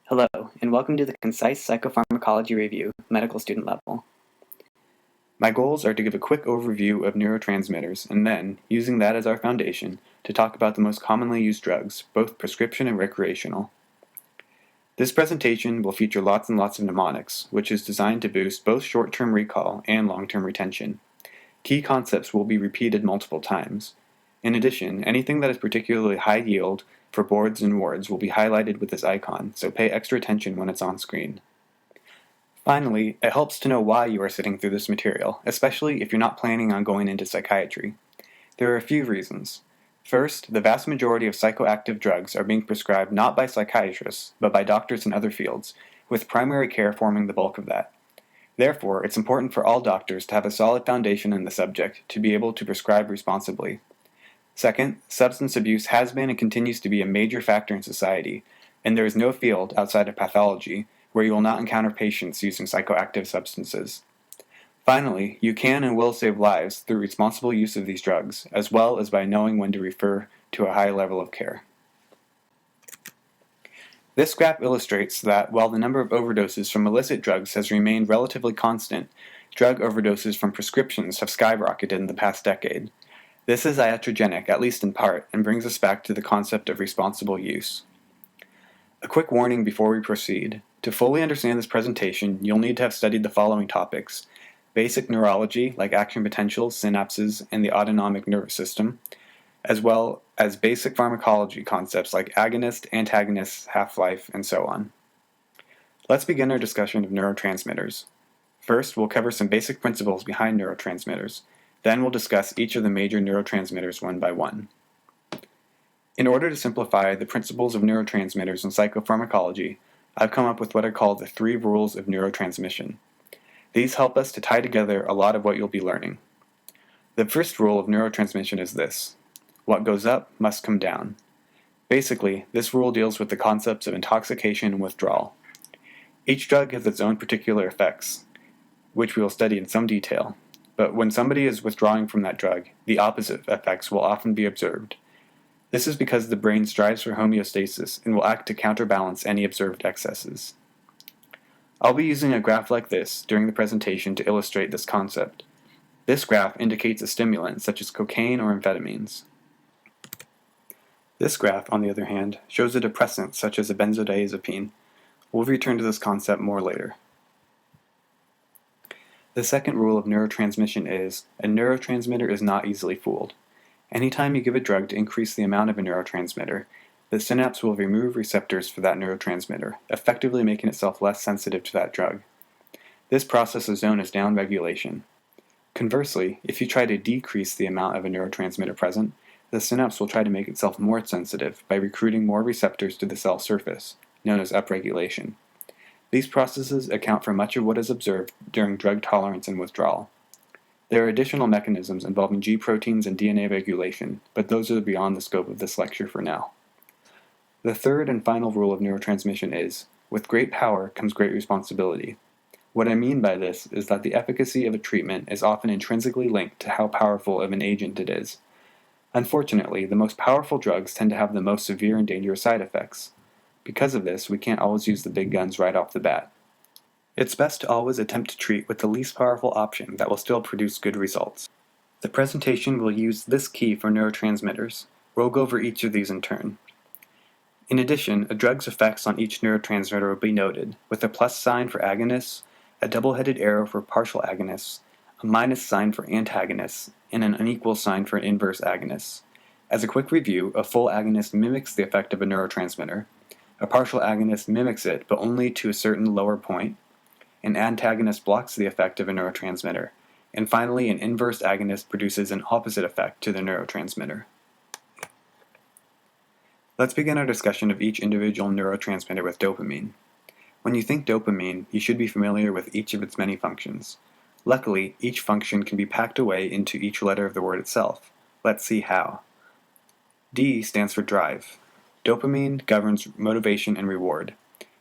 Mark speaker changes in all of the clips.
Speaker 1: Hello, and welcome to the Concise Psychopharmacology Review, medical student level. My goals are to give a quick overview of neurotransmitters, and then, using that as our foundation, to talk about the most commonly used drugs, both prescription and recreational. This presentation will feature lots and lots of mnemonics, which is designed to boost both short-term recall and long-term retention. Key concepts will be repeated multiple times. In addition, anything that is particularly high yield for boards and wards will be highlighted with this icon, so pay extra attention when it's on screen. Finally, it helps to know why you are sitting through this material, especially if you're not planning on going into psychiatry. There are a few reasons. First, the vast majority of psychoactive drugs are being prescribed not by psychiatrists, but by doctors in other fields, with primary care forming the bulk of that. Therefore, it's important for all doctors to have a solid foundation in the subject to be able to prescribe responsibly. Second, substance abuse has been and continues to be a major factor in society, and there is no field outside of pathology where you will not encounter patients using psychoactive substances. Finally, you can and will save lives through responsible use of these drugs, as well as by knowing when to refer to a high level of care. This graph illustrates that while the number of overdoses from illicit drugs has remained relatively constant, drug overdoses from prescriptions have skyrocketed in the past decade. This is iatrogenic, at least in part, and brings us back to the concept of responsible use. A quick warning before we proceed. To fully understand this presentation, you'll need to have studied the following topics: basic neurology, like action potentials, synapses, and the autonomic nervous system, as well as basic pharmacology concepts like agonist, antagonist, half-life, and so on. Let's begin our discussion of neurotransmitters. First, we'll cover some basic principles behind neurotransmitters. Then we'll discuss each of the major neurotransmitters one by one. In order to simplify the principles of neurotransmitters in psychopharmacology, I've come up with what I call the 3 rules of neurotransmission. These help us to tie together a lot of what you'll be learning. The first rule of neurotransmission is this: what goes up must come down. Basically, this rule deals with the concepts of intoxication and withdrawal. Each drug has its own particular effects, which we will study in some detail. But when somebody is withdrawing from that drug, the opposite effects will often be observed. This is because the brain strives for homeostasis and will act to counterbalance any observed excesses. I'll be using a graph like this during the presentation to illustrate this concept. This graph indicates a stimulant such as cocaine or amphetamines. This graph, on the other hand, shows a depressant such as a benzodiazepine. We'll return to this concept more later. The second rule of neurotransmission is, a neurotransmitter is not easily fooled. Anytime you give a drug to increase the amount of a neurotransmitter, the synapse will remove receptors for that neurotransmitter, effectively making itself less sensitive to that drug. This process is known as downregulation. Conversely, if you try to decrease the amount of a neurotransmitter present, the synapse will try to make itself more sensitive by recruiting more receptors to the cell surface, known as upregulation. These processes account for much of what is observed during drug tolerance and withdrawal. There are additional mechanisms involving G proteins and DNA regulation, but those are beyond the scope of this lecture for now. The third and final rule of neurotransmission is, with great power comes great responsibility. What I mean by this is that the efficacy of a treatment is often intrinsically linked to how powerful of an agent it is. Unfortunately, the most powerful drugs tend to have the most severe and dangerous side effects. Because of this, we can't always use the big guns right off the bat. It's best to always attempt to treat with the least powerful option that will still produce good results. The presentation will use this key for neurotransmitters. We'll go over each of these in turn. In addition, a drug's effects on each neurotransmitter will be noted, with a plus sign for agonists, a double-headed arrow for partial agonists, a minus sign for antagonists, and an unequal sign for inverse agonists. As a quick review, a full agonist mimics the effect of a neurotransmitter. A partial agonist mimics it, but only to a certain lower point. An antagonist blocks the effect of a neurotransmitter. And finally, an inverse agonist produces an opposite effect to the neurotransmitter. Let's begin our discussion of each individual neurotransmitter with dopamine. When you think dopamine, you should be familiar with each of its many functions. Luckily, each function can be packed away into each letter of the word itself. Let's see how. D stands for drive. Dopamine governs motivation and reward.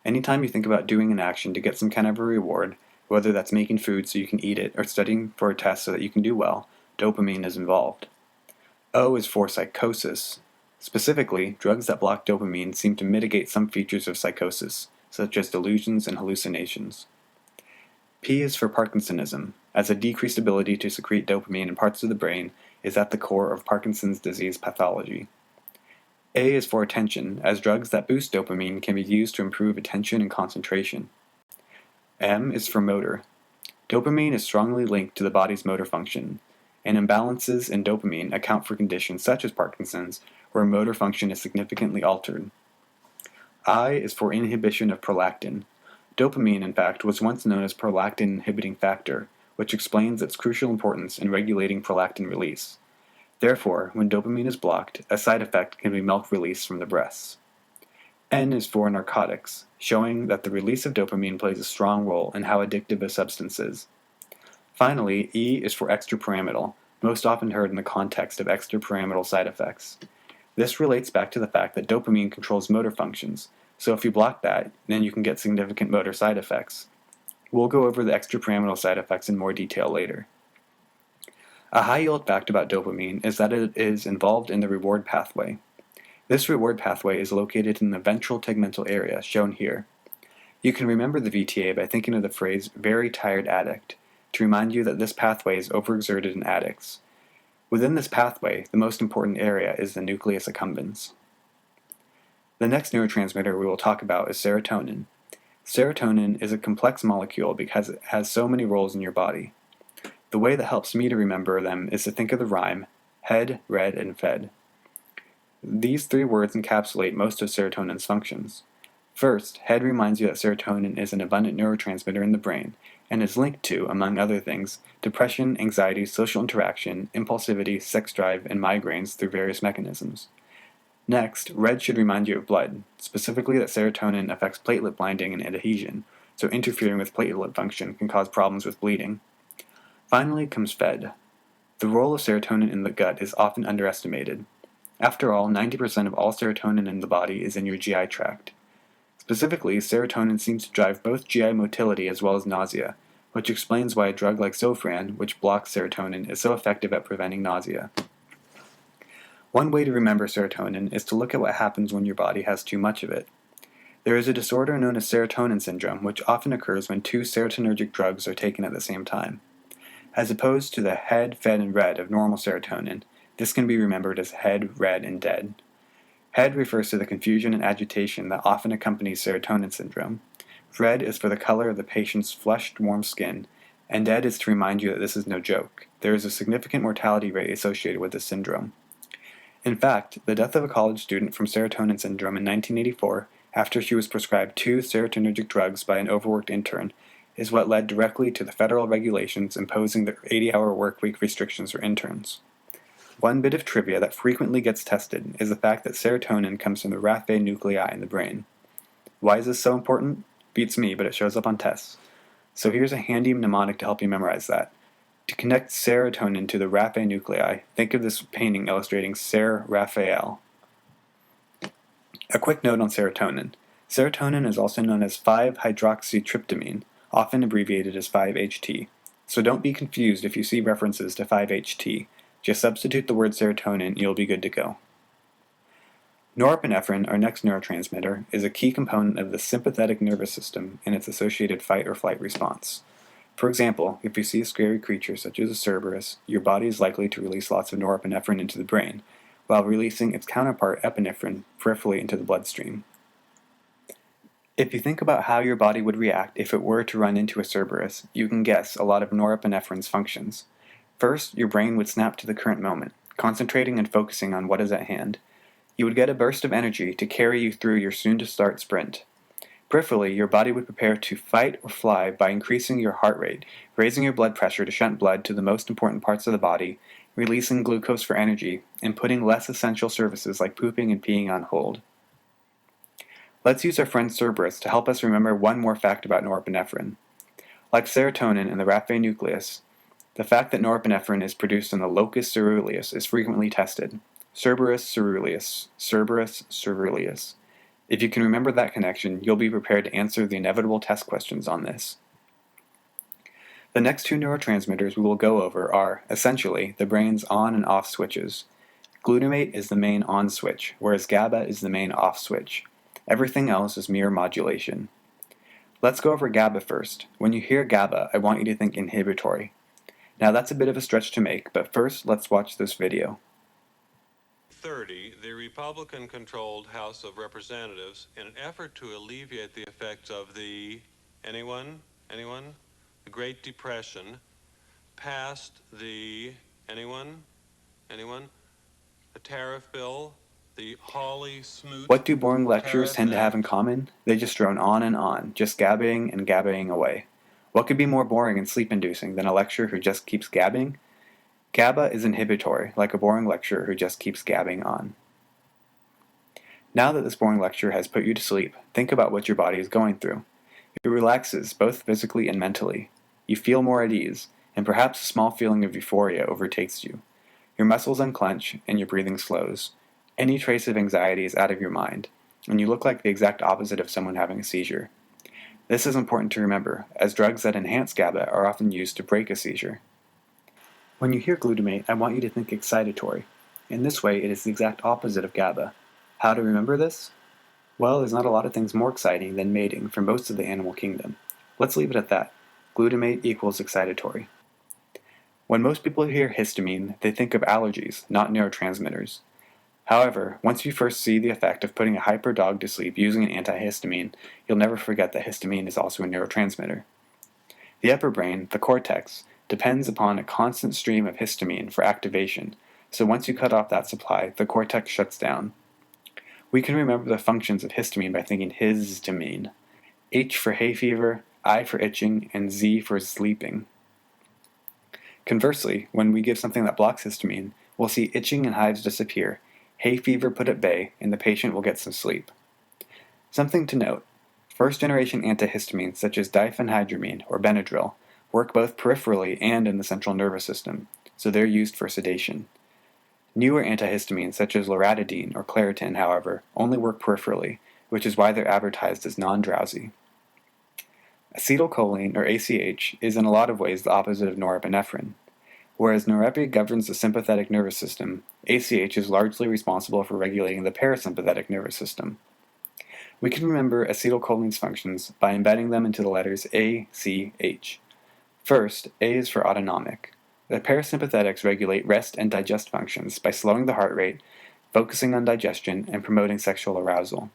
Speaker 1: Anytime you think about doing an action to get some kind of a reward, whether that's making food so you can eat it or studying for a test so that you can do well, dopamine is involved. O is for psychosis. Specifically, drugs that block dopamine seem to mitigate some features of psychosis, such as delusions and hallucinations. P is for Parkinsonism, as a decreased ability to secrete dopamine in parts of the brain is at the core of Parkinson's disease pathology. A is for attention, as drugs that boost dopamine can be used to improve attention and concentration. M is for motor. Dopamine is strongly linked to the body's motor function, and imbalances in dopamine account for conditions such as Parkinson's, where motor function is significantly altered. I is for inhibition of prolactin. Dopamine, in fact, was once known as prolactin inhibiting factor, which explains its crucial importance in regulating prolactin release. Therefore, when dopamine is blocked, a side effect can be milk release from the breasts. N is for narcotics, showing that the release of dopamine plays a strong role in how addictive a substance is. Finally, E is for extrapyramidal, most often heard in the context of extrapyramidal side effects. This relates back to the fact that dopamine controls motor functions, so if you block that, then you can get significant motor side effects. We'll go over the extrapyramidal side effects in more detail later. A high-yield fact about dopamine is that it is involved in the reward pathway. This reward pathway is located in the ventral tegmental area, shown here. You can remember the VTA by thinking of the phrase very tired addict, to remind you that this pathway is overexerted in addicts. Within this pathway, the most important area is the nucleus accumbens. The next neurotransmitter we will talk about is serotonin. Serotonin is a complex molecule because it has so many roles in your body. The way that helps me to remember them is to think of the rhyme, head, read, and fed. These three words encapsulate most of serotonin's functions. First, head reminds you that serotonin is an abundant neurotransmitter in the brain, and is linked to, among other things, depression, anxiety, social interaction, impulsivity, sex drive, and migraines through various mechanisms. Next, red should remind you of blood, specifically that serotonin affects platelet binding and adhesion, so interfering with platelet function can cause problems with bleeding. Finally comes fed. The role of serotonin in the gut is often underestimated. After all, 90% of all serotonin in the body is in your GI tract. Specifically, serotonin seems to drive both GI motility as well as nausea, which explains why a drug like Zofran, which blocks serotonin, is so effective at preventing nausea. One way to remember serotonin is to look at what happens when your body has too much of it. There is a disorder known as serotonin syndrome, which often occurs when two serotonergic drugs are taken at the same time. As opposed to the head, fed, and red of normal serotonin, this can be remembered as head, red, and dead. Head refers to the confusion and agitation that often accompanies serotonin syndrome. Red is for the color of the patient's flushed, warm skin, and dead is to remind you that this is no joke. There is a significant mortality rate associated with this syndrome. In fact, the death of a college student from serotonin syndrome in 1984, after she was prescribed 2 serotonergic drugs by an overworked intern, is what led directly to the federal regulations imposing the 80-hour workweek restrictions for interns. One bit of trivia that frequently gets tested is the fact that serotonin comes from the raphe nuclei in the brain. Why is this so important? Beats me, but it shows up on tests. So here's a handy mnemonic to help you memorize that. To connect serotonin to the raphe nuclei, think of this painting illustrating Ser Raphael. A quick note on serotonin. Serotonin is also known as 5-hydroxytryptamine, often abbreviated as 5-HT. So don't be confused if you see references to 5-HT. Just substitute the word serotonin and you'll be good to go. Norepinephrine, our next neurotransmitter, is a key component of the sympathetic nervous system and its associated fight or flight response. For example, if you see a scary creature such as a Cerberus, your body is likely to release lots of norepinephrine into the brain, while releasing its counterpart epinephrine peripherally into the bloodstream. If you think about how your body would react if it were to run into a Cerberus, you can guess a lot of norepinephrine's functions. First, your brain would snap to the current moment, concentrating and focusing on what is at hand. You would get a burst of energy to carry you through your soon-to-start sprint. Peripherally, your body would prepare to fight or fly by increasing your heart rate, raising your blood pressure to shunt blood to the most important parts of the body, releasing glucose for energy, and putting less essential services like pooping and peeing on hold. Let's use our friend Cerberus to help us remember one more fact about norepinephrine. Like serotonin in the raphe nucleus, the fact that norepinephrine is produced in the locus ceruleus is frequently tested. Cerberus ceruleus, Cerberus ceruleus. If you can remember that connection, you'll be prepared to answer the inevitable test questions on this. The next 2 neurotransmitters we will go over are, essentially, the brain's on and off switches. Glutamate is the main on switch, whereas GABA is the main off switch. Everything else is mere modulation. Let's go over GABA first. When you hear GABA, I want you to think inhibitory. Now that's a bit of a stretch to make, but first let's watch this video.
Speaker 2: 30, the Republican-controlled House of Representatives, in an effort to alleviate the effects of the, anyone? The Great Depression, passed the, anyone? The tariff bill, the Hawley-Smoot.
Speaker 1: What do boring lectures tend to have in common? They just drone on and on, just gabbing and gabbing away. What could be more boring and sleep-inducing than a lecturer who just keeps gabbing? GABA is inhibitory, like a boring lecturer who just keeps gabbing on. Now that this boring lecture has put you to sleep, think about what your body is going through. It relaxes, both physically and mentally. You feel more at ease, and perhaps a small feeling of euphoria overtakes you. Your muscles unclench, and your breathing slows. Any trace of anxiety is out of your mind, and you look like the exact opposite of someone having a seizure. This is important to remember, as drugs that enhance GABA are often used to break a seizure. When you hear glutamate, I want you to think excitatory. In this way, it is the exact opposite of GABA. How to remember this? Well, there's not a lot of things more exciting than mating for most of the animal kingdom. Let's leave it at that. Glutamate equals excitatory. When most people hear histamine, they think of allergies, not neurotransmitters. However, once you first see the effect of putting a hyper dog to sleep using an antihistamine, you'll never forget that histamine is also a neurotransmitter. The upper brain, the cortex, depends upon a constant stream of histamine for activation, so once you cut off that supply, the cortex shuts down. We can remember the functions of histamine by thinking histamine. H for hay fever, I for itching, and Z for sleeping. Conversely, when we give something that blocks histamine, we'll see itching and hives disappear, hay fever put at bay, and the patient will get some sleep. Something to note, first-generation antihistamines such as diphenhydramine or Benadryl work both peripherally and in the central nervous system, so they're used for sedation. Newer antihistamines such as loratadine or Claritin, however, only work peripherally, which is why they're advertised as non-drowsy. Acetylcholine, or ACH, is in a lot of ways the opposite of norepinephrine. Whereas norepi governs the sympathetic nervous system, ACH is largely responsible for regulating the parasympathetic nervous system. We can remember acetylcholine's functions by embedding them into the letters A, C, H. First, A is for autonomic. The parasympathetics regulate rest and digest functions by slowing the heart rate, focusing on digestion, and promoting sexual arousal.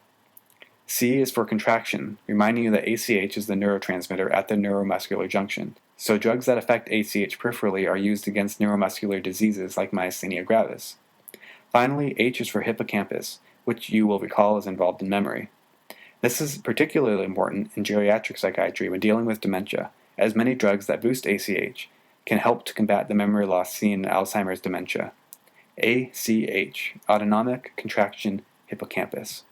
Speaker 1: C is for contraction, reminding you that ACH is the neurotransmitter at the neuromuscular junction, so drugs that affect ACH peripherally are used against neuromuscular diseases like myasthenia gravis. Finally, H is for hippocampus, which you will recall is involved in memory. This is particularly important in geriatric psychiatry when dealing with dementia, as many drugs that boost ACH can help to combat the memory loss seen in Alzheimer's dementia. ACH, autonomic, contraction, hippocampus.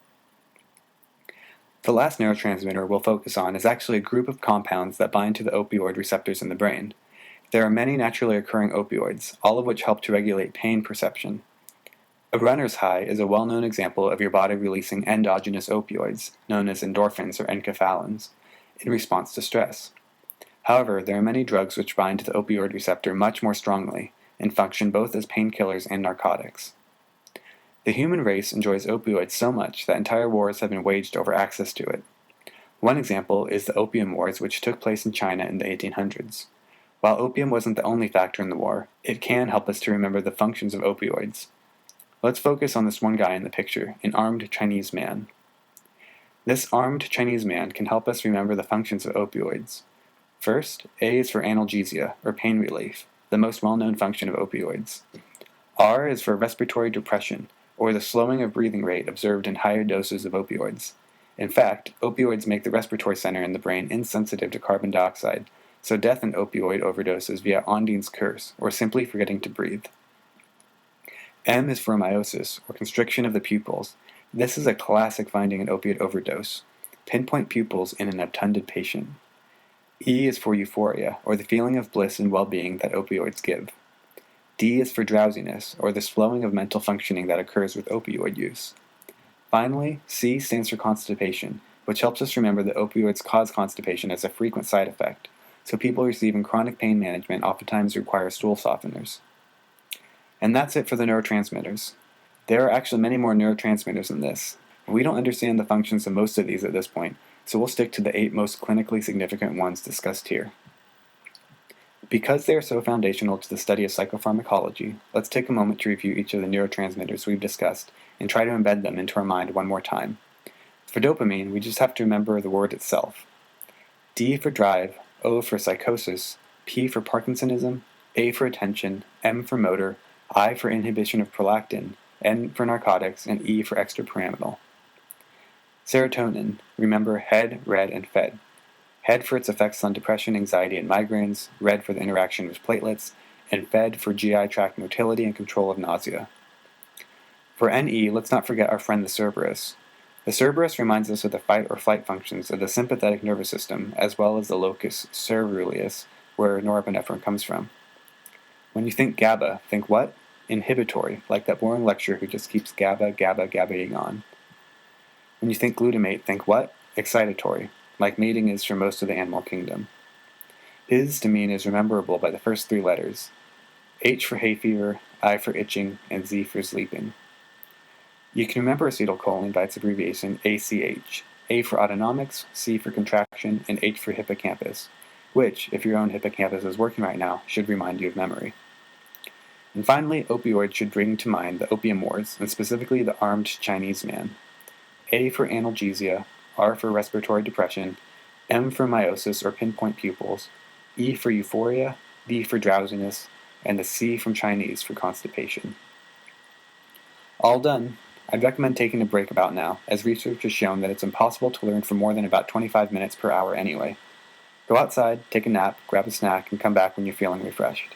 Speaker 1: The last neurotransmitter we'll focus on is actually a group of compounds that bind to the opioid receptors in the brain. There are many naturally occurring opioids, all of which help to regulate pain perception. A runner's high is a well-known example of your body releasing endogenous opioids, known as endorphins or enkephalins, in response to stress. However, there are many drugs which bind to the opioid receptor much more strongly and function both as painkillers and narcotics. The human race enjoys opioids so much that entire wars have been waged over access to it. One example is the Opium Wars, which took place in China in the 1800s. While opium wasn't the only factor in the war, it can help us to remember the functions of opioids. Let's focus on this one guy in the picture, an armed Chinese man. This armed Chinese man can help us remember the functions of opioids. First, A is for analgesia, or pain relief, the most well-known function of opioids. R is for respiratory depression, or the slowing of breathing rate observed in higher doses of opioids. In fact, opioids make the respiratory center in the brain insensitive to carbon dioxide, so death in opioid overdoses via Ondine's curse, or simply forgetting to breathe. M is for meiosis, or constriction of the pupils. This is a classic finding in opiate overdose. Pinpoint pupils in an obtunded patient. E is for euphoria, or the feeling of bliss and well-being that opioids give. D is for drowsiness, or the slowing of mental functioning that occurs with opioid use. Finally, C stands for constipation, which helps us remember that opioids cause constipation as a frequent side effect, so people receiving chronic pain management oftentimes require stool softeners. And that's it for the neurotransmitters. There are actually many more neurotransmitters than this. We don't understand the functions of most of these at this point, so we'll stick to the 8 most clinically significant ones discussed here. Because they are so foundational to the study of psychopharmacology, let's take a moment to review each of the neurotransmitters we've discussed and try to embed them into our mind one more time. For dopamine, we just have to remember the word itself. D for drive, O for psychosis, P for Parkinsonism, A for attention, M for motor, I for inhibition of prolactin, N for narcotics, and E for extrapyramidal. Serotonin, remember head, red, and fed. Head for its effects on depression, anxiety, and migraines, red for the interaction with platelets, and fed for GI tract motility and control of nausea. For NE, let's not forget our friend the Cerberus. The Cerberus reminds us of the fight or flight functions of the sympathetic nervous system, as well as the locus ceruleus, where norepinephrine comes from. When you think GABA, think what? Inhibitory, like that boring lecturer who just keeps GABA-ing on. When you think glutamate, think what? Excitatory, like mating is for most of the animal kingdom. Histamine is rememberable by the first 3 letters. H for hay fever, I for itching, and Z for sleeping. You can remember acetylcholine by its abbreviation ACH, A for autonomics, C for contraction, and H for hippocampus, which, if your own hippocampus is working right now, should remind you of memory. And finally, opioids should bring to mind the opium wars, and specifically the armed Chinese man. A for analgesia, R for respiratory depression, M for meiosis or pinpoint pupils, E for euphoria, D for drowsiness, and the C from Chinese for constipation. All done. I'd recommend taking a break about now, as research has shown that it's impossible to learn for more than about 25 minutes per hour anyway. Go outside, take a nap, grab a snack, and come back when you're feeling refreshed.